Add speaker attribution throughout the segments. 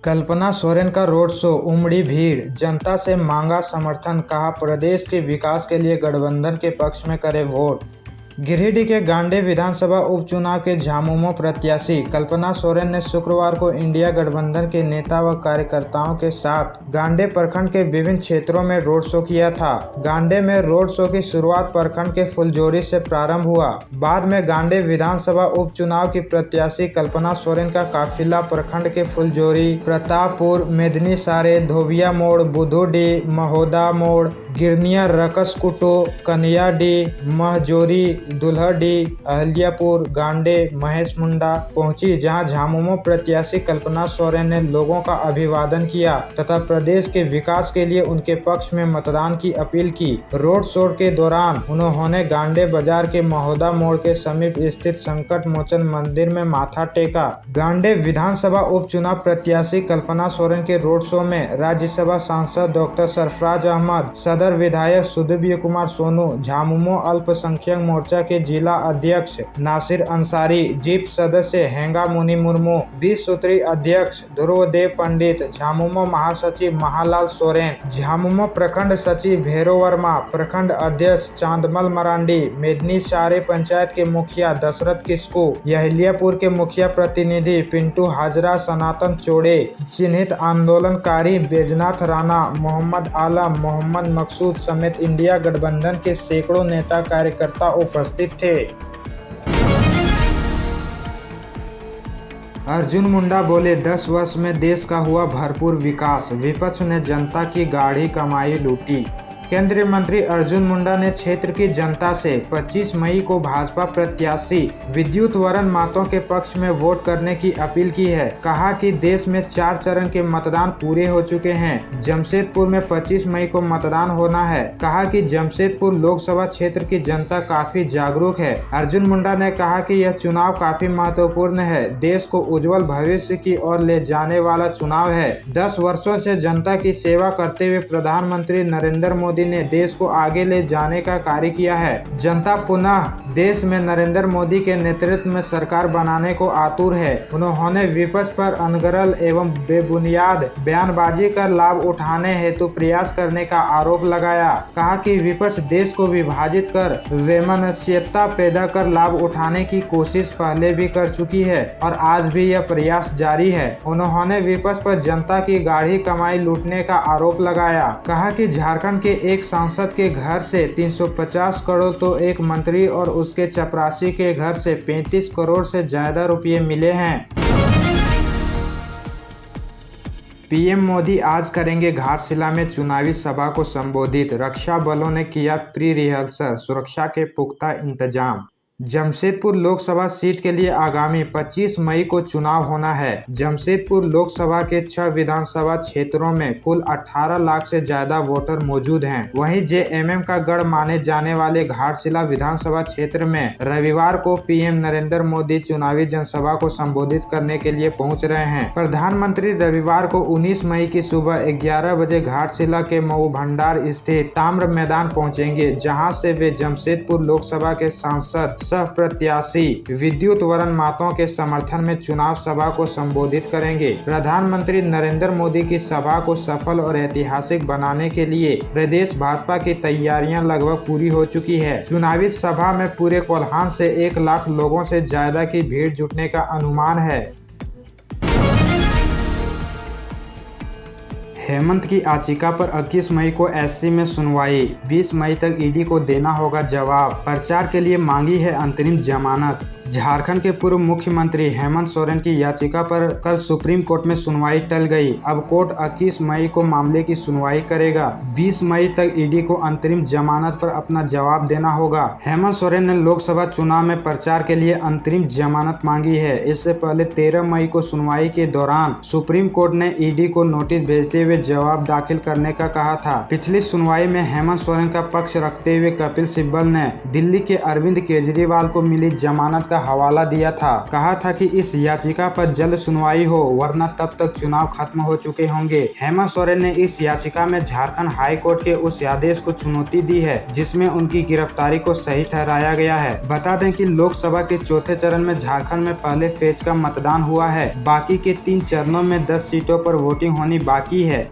Speaker 1: कल्पना सोरेन का road show, उमड़ी भीड़, जनता से मांगा समर्थन, कहा प्रदेश के विकास के लिए गठबंधन के पक्ष में करें वोट। गिरिडीह के गांडे विधानसभा उपचुनाव के झामुमो प्रत्याशी कल्पना सोरेन ने शुक्रवार को इंडिया गठबंधन के नेता व कार्यकर्ताओं के साथ गांडे प्रखंड के विभिन्न क्षेत्रों में रोड शो किया था। गांडे में रोड शो की शुरुआत प्रखंड के फुलजोरी से प्रारंभ हुआ। बाद में गांडे विधानसभा उपचुनाव की प्रत्याशी कल्पना सोरेन का काफिला प्रखंड के फुलजोरी, प्रतापपुर, मेदनी सारे, धोबिया मोड़, बुधुडी, महोदा मोड़, गिरनिया, रकसकुटो, कनियाडी, महजोरी, दुल्हडी, अहलियापुर, गांडे, महेश मुंडा पहुंची, जहां झामुमो प्रत्याशी कल्पना सोरेन ने लोगों का अभिवादन किया तथा प्रदेश के विकास के लिए उनके पक्ष में मतदान की अपील की। रोड शो के दौरान उन्होंने गांडे बाजार के महोदा मोड़ के समीप स्थित संकट मोचन मंदिर में माथा टेका। गांडे विधानसभा उपचुनाव प्रत्याशी कल्पना सोरेन के रोड शो में राज्यसभा सांसद डॉक्टर सरफराज अहमद, सदर विधायक सुदीप कुमार सोनू, झामुमो अल्पसंख्यक मोर्चा के जिला अध्यक्ष नासिर अंसारी, जीप सदस्य हेंगा मुनि मुर्मू, 20 सूत्री अध्यक्ष ध्रुवदेव पंडित, झामुमो महासचिव महालाल सोरेन, झामुमो प्रखंड सचिव भैरव वर्मा, प्रखंड अध्यक्ष चांदमल मरांडी, मेदनी सारे पंचायत के मुखिया दशरथ किस्कू, अहलियापुर के मुखिया प्रतिनिधि पिंटू हाजरा, सनातन चौड़े, चिन्हित आंदोलनकारी बैजनाथ राणा, मोहम्मद आलम, मोहम्मद मकसूद समेत इंडिया गठबंधन के सैकड़ों नेता कार्यकर्ता उपस्थित थे। अर्जुन मुंडा बोले, 10 वर्ष में देश का हुआ भरपूर विकास, विपक्ष ने जनता की गाढ़ी कमाई लूटी। केंद्रीय मंत्री अर्जुन मुंडा ने क्षेत्र की जनता से 25 मई को भाजपा प्रत्याशी विद्युत वरण महतो के पक्ष में वोट करने की अपील की है। कहा कि देश में 4 चरण के मतदान पूरे हो चुके हैं। जमशेदपुर में 25 मई को मतदान होना है। कहा कि जमशेदपुर लोकसभा क्षेत्र की जनता काफी जागरूक है। अर्जुन मुंडा ने कहा कि यह चुनाव काफी महत्वपूर्ण है, देश को उज्जवल भविष्य की ओर ले जाने वाला चुनाव है। 10 वर्षों से जनता की सेवा करते हुए प्रधानमंत्री नरेंद्र मोदी ने देश को आगे ले जाने का कार्य किया है। जनता पुनः देश में नरेंद्र मोदी के नेतृत्व में सरकार बनाने को आतुर है। उन्होंने विपक्ष पर अनगरल एवं बेबुनियाद बयानबाजी कर लाभ उठाने हेतु प्रयास करने का आरोप लगाया। कहा कि विपक्ष देश को विभाजित कर वैमनस्यता पैदा कर लाभ उठाने की कोशिश पहले भी कर चुकी है और आज भी यह प्रयास जारी है। उन्होंने विपक्ष पर जनता की गाढ़ी कमाई लूटने का आरोप लगाया। कहा कि झारखंड के एक सांसद के घर से 350 करोड़ तो एक मंत्री और उसके चपरासी के घर से 35 करोड़ से ज्यादा रुपये मिले हैं। पीएम मोदी आज करेंगे घाटशिला में चुनावी सभा को संबोधित। रक्षा बलों ने किया प्री रिहर्सल, सुरक्षा के पुख्ता इंतजाम। जमशेदपुर लोकसभा सीट के लिए आगामी 25 मई को चुनाव होना है। जमशेदपुर लोकसभा के 6 विधानसभा क्षेत्रों में कुल 18 लाख से ज्यादा वोटर मौजूद हैं। वहीं जेएमएम का गढ़ माने जाने वाले घाटशिला विधानसभा क्षेत्र में रविवार को पीएम नरेंद्र मोदी चुनावी जनसभा को संबोधित करने के लिए पहुंच रहे हैं। प्रधानमंत्री रविवार को 19 मई की सुबह 11 बजे घाटशिला के मऊ भंडार स्थित ताम्र मैदान पहुँचेंगे, जहाँ से वे जमशेदपुर लोकसभा के सांसद सह प्रत्याशी विद्युत वरण महतो के समर्थन में चुनाव सभा को संबोधित करेंगे। प्रधानमंत्री नरेंद्र मोदी की सभा को सफल और ऐतिहासिक बनाने के लिए प्रदेश भाजपा की तैयारियां लगभग पूरी हो चुकी है। चुनावी सभा में पूरे कोल्हान से 1 लाख लोगों से ज्यादा की भीड़ जुटने का अनुमान है। हेमंत की याचिका पर 21 मई को एससी में सुनवाई, 20 मई तक ईडी को देना होगा जवाब। प्रचार के लिए मांगी है अंतरिम जमानत। झारखंड के पूर्व मुख्यमंत्री हेमंत सोरेन की याचिका पर कल सुप्रीम कोर्ट में सुनवाई टल गई। अब कोर्ट 21 मई को मामले की सुनवाई करेगा। 20 मई तक ईडी को अंतरिम जमानत पर अपना जवाब देना होगा। हेमंत सोरेन ने लोकसभा चुनाव में प्रचार के लिए अंतरिम जमानत मांगी है। इससे पहले 13 मई को सुनवाई के दौरान सुप्रीम कोर्ट ने ईडी को नोटिस भेजते हुए जवाब दाखिल करने का कहा था। पिछली सुनवाई में हेमंत सोरेन का पक्ष रखते हुए कपिल सिब्बल ने दिल्ली के अरविंद केजरीवाल को मिली जमानत का हवाला दिया था। कहा था कि इस याचिका पर जल्द सुनवाई हो, वरना तब तक चुनाव खत्म हो चुके होंगे। हेमंत सोरेन ने इस याचिका में झारखंड हाई कोर्ट के उस आदेश को चुनौती दी है जिसमें उनकी गिरफ्तारी को सही ठहराया गया है। बता दें कि लोकसभा के चौथे चरण में झारखंड में पहले फेज का मतदान हुआ है। बाकी के 3 चरणों में 10 सीटों पर वोटिंग होनी बाकी है।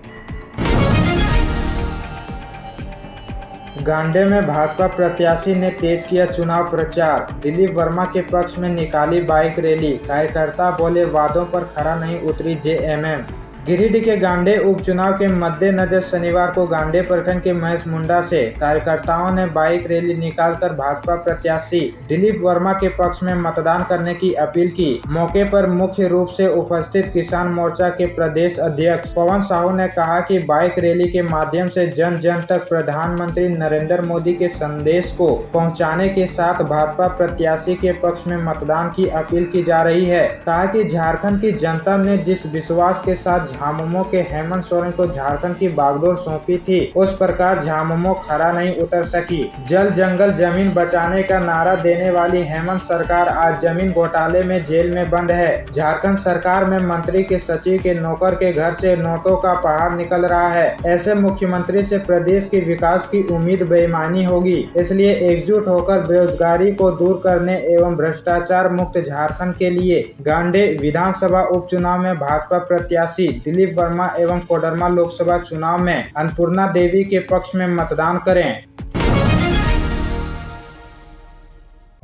Speaker 1: गांडे में भाजपा प्रत्याशी ने तेज किया चुनाव प्रचार। दिलीप वर्मा के पक्ष में निकाली बाइक रैली। कार्यकर्ता बोले वादों पर खरा नहीं उतरी जेएमएम। गिरिडीह के गांडे उपचुनाव के मद्देनजर शनिवार को गांडे प्रखंड के महेश मुंडा से कार्यकर्ताओं ने बाइक रैली निकालकर भाजपा प्रत्याशी दिलीप वर्मा के पक्ष में मतदान करने की अपील की। मौके पर मुख्य रूप से उपस्थित किसान मोर्चा के प्रदेश अध्यक्ष पवन साहू ने कहा कि बाइक रैली के माध्यम से जन जन तक प्रधानमंत्री नरेंद्र मोदी के संदेश को पहुंचाने के साथ भाजपा प्रत्याशी के पक्ष में मतदान की अपील की जा रही है। कहा कि झारखंड की जनता ने जिस विश्वास के साथ झामुमो के हेमंत सोरेन को झारखंड की बागडोर सौंपी थी, उस प्रकार झामुमो खरा नहीं उतर सकी। जल जंगल जमीन बचाने का नारा देने वाली हेमंत सरकार आज जमीन घोटाले में जेल में बंद है। झारखंड सरकार में मंत्री के सचिव के नौकर के घर से नोटों का पहाड़ निकल रहा है। ऐसे मुख्यमंत्री से प्रदेश के विकास की उम्मीद बेईमानी होगी। इसलिए एकजुट होकर बेरोजगारी को दूर करने एवं भ्रष्टाचार मुक्त झारखंड के लिए गांडे विधानसभा उपचुनाव में भाजपा प्रत्याशी दिलीप वर्मा एवं कोडरमा लोकसभा चुनाव में अन्नपूर्णा देवी के पक्ष में मतदान करें।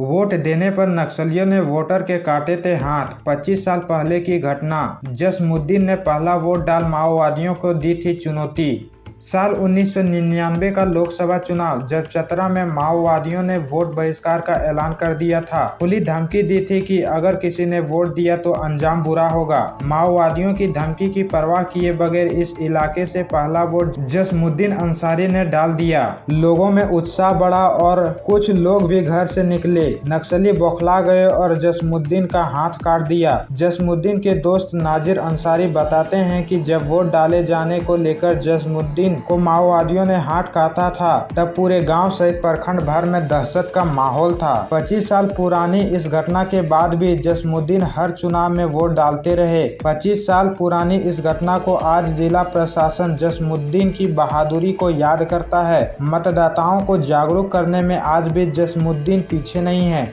Speaker 1: वोट देने पर नक्सलियों ने वोटर के काटे थे हाथ। 25 साल पहले की घटना। जसमुद्दीन ने पहला वोट डाल माओवादियों को दी थी चुनौती। साल 1999 का लोकसभा चुनाव जब चतरा में माओवादियों ने वोट बहिष्कार का ऐलान कर दिया था। खुली धमकी दी थी कि अगर किसी ने वोट दिया तो अंजाम बुरा होगा। माओवादियों की धमकी की परवाह किए बगैर इस इलाके से पहला वोट जसमुद्दीन अंसारी ने डाल दिया। लोगों में उत्साह बढ़ा और कुछ लोग भी घर से निकले। नक्सली बौखला गए और जसमुद्दीन का हाथ काट दिया। जसमुद्दीन के दोस्त नाजिर अंसारी बताते हैं कि जब वोट डाले जाने को लेकर जसमुद्दीन को माओवादियों ने हाथ काटा था, तब पूरे गांव सहित प्रखंड भर में दहशत का माहौल था। 25 साल पुरानी इस घटना के बाद भी जसमुद्दीन हर चुनाव में वोट डालते रहे। 25 साल पुरानी इस घटना को आज जिला प्रशासन जसमुद्दीन की बहादुरी को याद करता है। मतदाताओं को जागरूक करने में आज भी जसमुद्दीन पीछे नहीं है।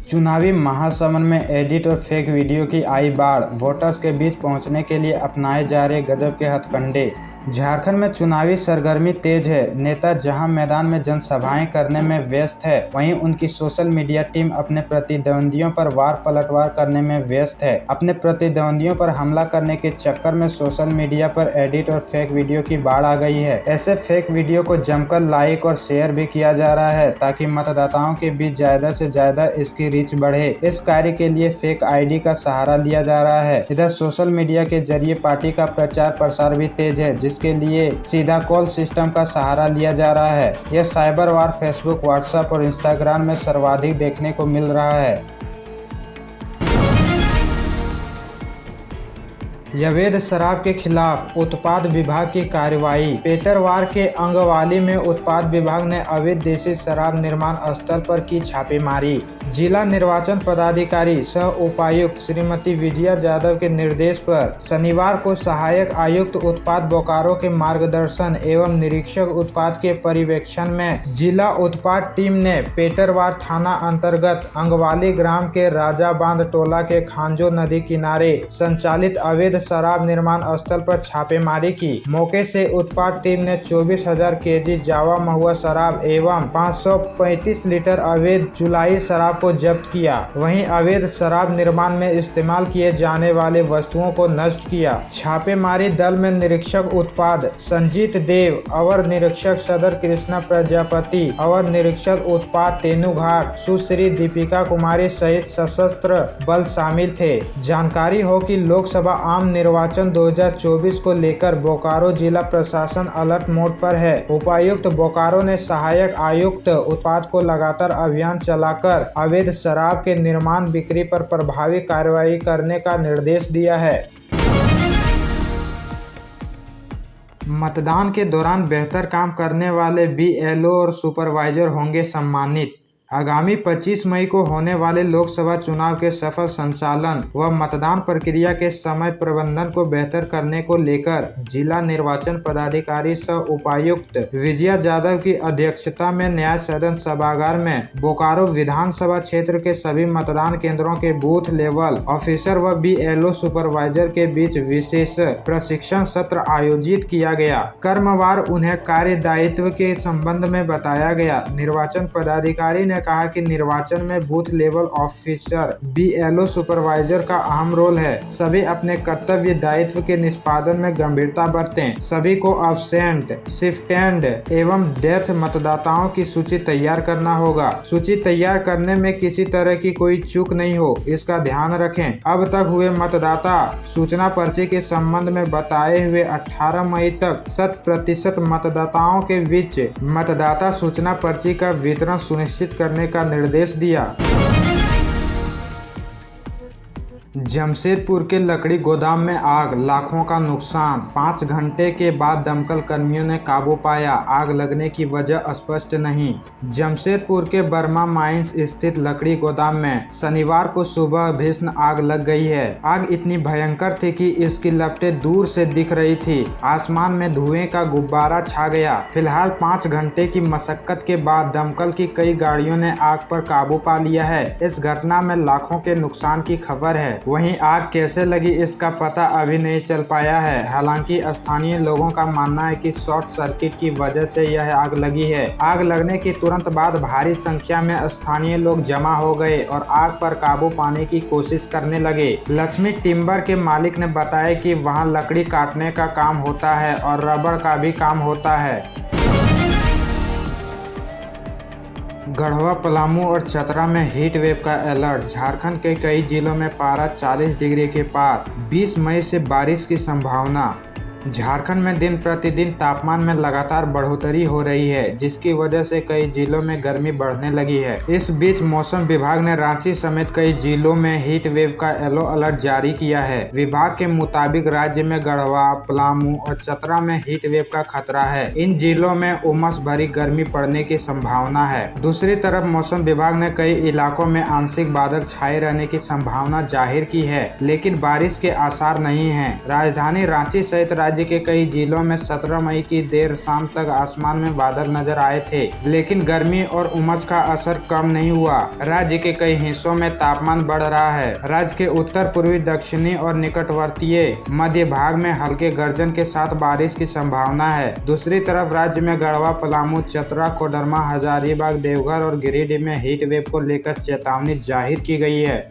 Speaker 1: चुनावी महासमर में एडिट और फेक वीडियो की आई बाढ़। वोटर्स के बीच पहुंचने के लिए अपनाए जा रहे गजब के हथकंडे। झारखंड में चुनावी सरगर्मी तेज है। नेता जहां मैदान में जनसभाएं करने में व्यस्त है, वहीं उनकी सोशल मीडिया टीम अपने प्रतिद्वंदियों पर वार पलटवार करने में व्यस्त है। अपने प्रतिद्वंदियों पर हमला करने के चक्कर में सोशल मीडिया पर एडिट और फेक वीडियो की बाढ़ आ गई है। ऐसे फेक वीडियो को जमकर लाइक और शेयर भी किया जा रहा है ताकि मतदाताओं के बीच ज्यादा से ज्यादा इसकी रीच बढ़े। इस कार्य के लिए फेक आईडी का सहारा लिया जा रहा है। इधर सोशल मीडिया के जरिए पार्टी का प्रचार प्रसार भी तेज है, जिसके लिए सीधा कॉल सिस्टम का सहारा लिया जा रहा है। यह साइबर वार फेसबुक, व्हाट्सएप और इंस्टाग्राम में सर्वाधिक देखने को मिल रहा है। अवैध शराब के खिलाफ उत्पाद विभाग की कार्रवाई। पेटरवार के अंगवाली में उत्पाद विभाग ने अवैध देसी शराब निर्माण स्थल पर की छापेमारी। जिला निर्वाचन पदाधिकारी सह उपायुक्त श्रीमती विजया यादव के निर्देश पर शनिवार को सहायक आयुक्त उत्पाद बोकारो के मार्गदर्शन एवं निरीक्षक उत्पाद के पर्यवेक्षण में जिला उत्पाद टीम ने पेटरवार थाना अंतर्गत अंगवाली ग्राम के राजा बांध टोला के खांजो नदी किनारे संचालित अवैध शराब निर्माण स्थल पर छापेमारी की। मौके से उत्पाद टीम ने 24,000 केजी जावा महुआ शराब एवं 535 लीटर अवैध जुलाई शराब को जब्त किया। वहीं अवैध शराब निर्माण में इस्तेमाल किए जाने वाले वस्तुओं को नष्ट किया। छापेमारी दल में निरीक्षक उत्पाद संजीत देव, अवर निरीक्षक सदर कृष्णा प्रजापति, अवर निरीक्षक उत्पाद तेनुघाट सुश्री दीपिका कुमारी सहित सशस्त्र बल शामिल थे। जानकारी हो कि लोकसभा आम निर्वाचन 2024 को लेकर बोकारो जिला प्रशासन अलर्ट मोड पर है। उपायुक्त बोकारो ने सहायक आयुक्त उत्पाद को लगातार अभियान चलाकर अवैध शराब के निर्माण बिक्री पर प्रभावी कार्रवाई करने का निर्देश दिया है। मतदान के दौरान बेहतर काम करने वाले बीएलओ और सुपरवाइजर होंगे सम्मानित। आगामी 25 मई को होने वाले लोकसभा चुनाव के सफल संचालन व मतदान प्रक्रिया के समय प्रबंधन को बेहतर करने को लेकर जिला निर्वाचन पदाधिकारी सह उपायुक्त विजया यादव की अध्यक्षता में न्याय सदन सभागार में बोकारो विधानसभा क्षेत्र के सभी मतदान केंद्रों के बूथ लेवल ऑफिसर व बीएलओ सुपरवाइजर के बीच विशेष प्रशिक्षण सत्र आयोजित किया गया। क्रमवार उन्हें कार्य दायित्व के संबंध में बताया गया। निर्वाचन पदाधिकारी ने कहा कि निर्वाचन में booth level officer BLO supervisor का अहम रोल है। सभी अपने कर्तव्य दायित्व के निष्पादन में गंभीरता बरतें। सभी को अब्सेंट, शिफ्टेंड एवं डेथ मतदाताओं की सूची तैयार करना होगा। सूची तैयार करने में किसी तरह की कोई चूक नहीं हो, इसका ध्यान रखें। अब तक हुए मतदाता सूचना पर्ची के संबंध में बताए हुए 18 मई तक 100% मतदाताओं के बीच मतदाता सूचना पर्ची का वितरण सुनिश्चित करने का निर्देश दिया। जमशेदपुर के लकड़ी गोदाम में आग, लाखों का नुकसान। 5 घंटे के बाद दमकल कर्मियों ने काबू पाया। आग लगने की वजह स्पष्ट नहीं। जमशेदपुर के बर्मा माइंस स्थित लकड़ी गोदाम में शनिवार को सुबह भीषण आग लग गई है। आग इतनी भयंकर थी कि इसकी लपटें दूर से दिख रही थी। आसमान में धुएं का गुब्बारा छा गया। फिलहाल 5 घंटे की मशक्कत के बाद दमकल की कई गाड़ियों ने आग पर काबू पा लिया है। इस घटना में लाखों के नुकसान की खबर है। वहीं आग कैसे लगी इसका पता अभी नहीं चल पाया है। हालांकि स्थानीय लोगों का मानना है कि शॉर्ट सर्किट की वजह से यह आग लगी है। आग लगने की तुरंत बाद भारी संख्या में स्थानीय लोग जमा हो गए और आग पर काबू पाने की कोशिश करने लगे। लक्ष्मी टिम्बर के मालिक ने बताया कि वहां लकड़ी काटने का काम होता है और रबड़ का भी काम होता है। गढ़वा, पलामू और चतरा में हीट वेव का अलर्ट। झारखंड के कई जिलों में पारा 40 डिग्री के पार। 20 मई से बारिश की संभावना। झारखंड में दिन प्रतिदिन तापमान में लगातार बढ़ोतरी हो रही है, जिसकी वजह से कई जिलों में गर्मी बढ़ने लगी है। इस बीच मौसम विभाग ने रांची समेत कई जिलों में हीट वेव का येलो अलर्ट जारी किया है। विभाग के मुताबिक राज्य में गढ़वा, पलामू और चतरा में हीट वेव का खतरा है। इन जिलों में उमस भरी गर्मी पड़ने की संभावना है। दूसरी तरफ मौसम विभाग ने कई इलाकों में आंशिक बादल छाए रहने की संभावना जाहिर की है, लेकिन बारिश के आसार नहीं है। राजधानी रांची सहित राज्य के कई जिलों में 17 मई की देर शाम तक आसमान में बादल नजर आए थे, लेकिन गर्मी और उमस का असर कम नहीं हुआ। राज्य के कई हिस्सों में तापमान बढ़ रहा है। राज्य के उत्तर पूर्वी, दक्षिणी और निकटवर्तीय मध्य भाग में हल्के गर्जन के साथ बारिश की संभावना है। दूसरी तरफ राज्य में गढ़वा, पलामू, चतरा, कोडरमा, हजारीबाग, देवघर और गिरिडीह में हीट वेव को लेकर चेतावनी जाहिर की गई है।